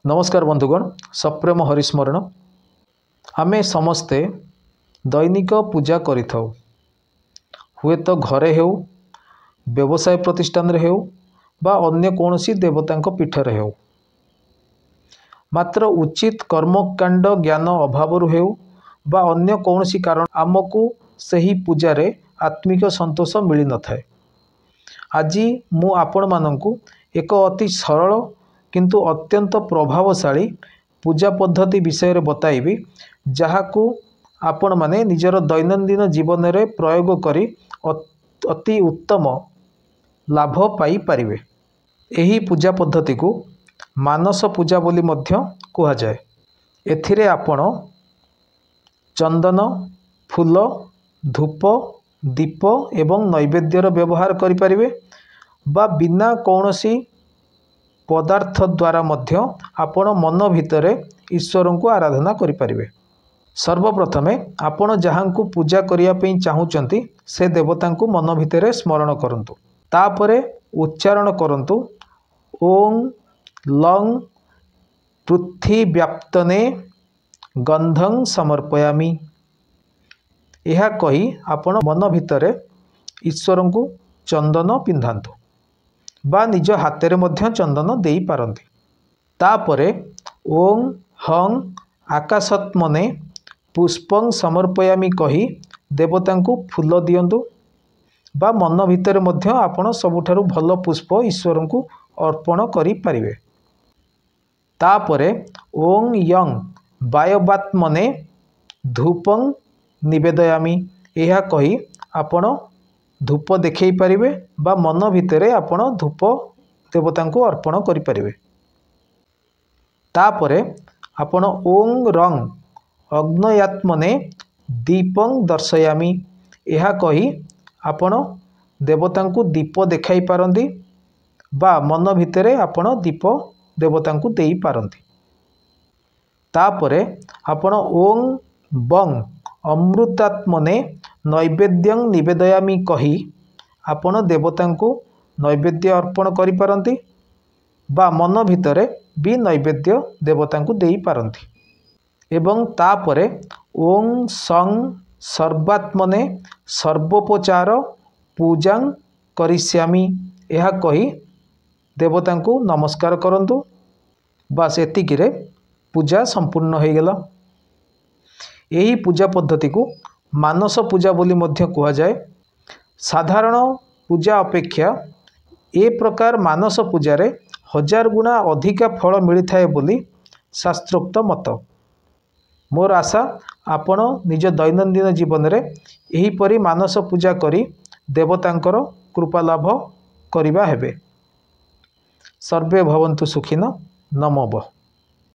नमस्कार बंधुगण, सप्रेम हरिस्मरण। आमे समस्ते दैनिक पूजा करिथाउ। हुए तो घरे हेउ, व्यवसाय प्रतिष्ठान रे हेउ बा अन्य कोनोसी देवतांको पीठरे हेउ। मात्र उचित कर्मकांड ज्ञान अभावरु हेउ बा अन्य कोनोसी कारण आमको सही पूजारे आत्मिक संतोष मिली न थाए। आज मु आपण मानंकु एक अति सरल किंतु अत्यंत प्रभावशाली पूजा पद्धति विषय बताइबी, जहाकू आपण माने निजर दैनंदिन जीवन रे प्रयोग करी अति उत्तम लाभ पाई पारिबे। एही पूजा पद्धति को मानस पूजा बोली मध्य कहा जाए। एथिरे आपण चंदन, फूल, धूप, दीप एवं नैवेद्यर व्यवहार करि पारिबे बा बिना कौनसी पदार्थ द्वारा मध्य आपण मन भितरे ईश्वर को आराधना करि पारिबे। सर्वप्रथमे आपण जहांकु पूजा करिया पई चाहुचंती से देवता को मन भितरे स्मरण करंतु। तापरे उच्चारण करंतु ओं लंग पृथ्वीव्याप्तने गंधं समर्पयामि। यह कही आपण मन भितरे ईश्वर को चंदन पिंधांतु बा निज हाथ में चंदन दे पारंती। तापरे ओं हं आकाशत्मने पुष्पं समर्पयामि कही देवता को फूल दियंतु बा मन भितर मध्य आपण सबुठारु भल पुष्प ईश्वर को अर्पण करि पारिबे। तापरे ओं यं वायवात्मने धूपं निवेदयामि। यह कही आपण धूप देखै पारिबे बा मन भितरे आपण धूप देवता को अर्पण करि पारिबे। तापरे आपण ओं रंग अग्नयात्मने दीपं दर्शयामि। यह कही आपण देवता को दीप देखाई पारंती बा मन भितरे आपण दीप देवता को देई पारंती। तापरे आपण ओं बं अमृतात्मने नैवेद्यं निवेदयामि कही आपण देवता को नैवेद्य अर्पण करि पारंती बा मन भितरे भी नैवेद्य देवता को देई पारंती। एवं तापरे ओं सं सर्वात्मने सर्वोपचार पूजां करिष्यामि। यह कही देवता को नमस्कार करंतु। बास एतिकिरे पूजा संपूर्ण हो गला। यही पूजा पद्धति को मानस पूजा बोली मध्य कहा जाए। साधारण पूजा अपेक्षा ए प्रकार मानस पूजा रे 1000 गुणा अधिका फल मिलता है बोली शास्त्रोक्त मत। मोर आशा आपण निज दैनंदिन जीवन रे एही परी मानस पूजा करी देवतांकर कृपा लाभ करिबा हेबे। सर्वे भवन्तु सुखिनो। नमो।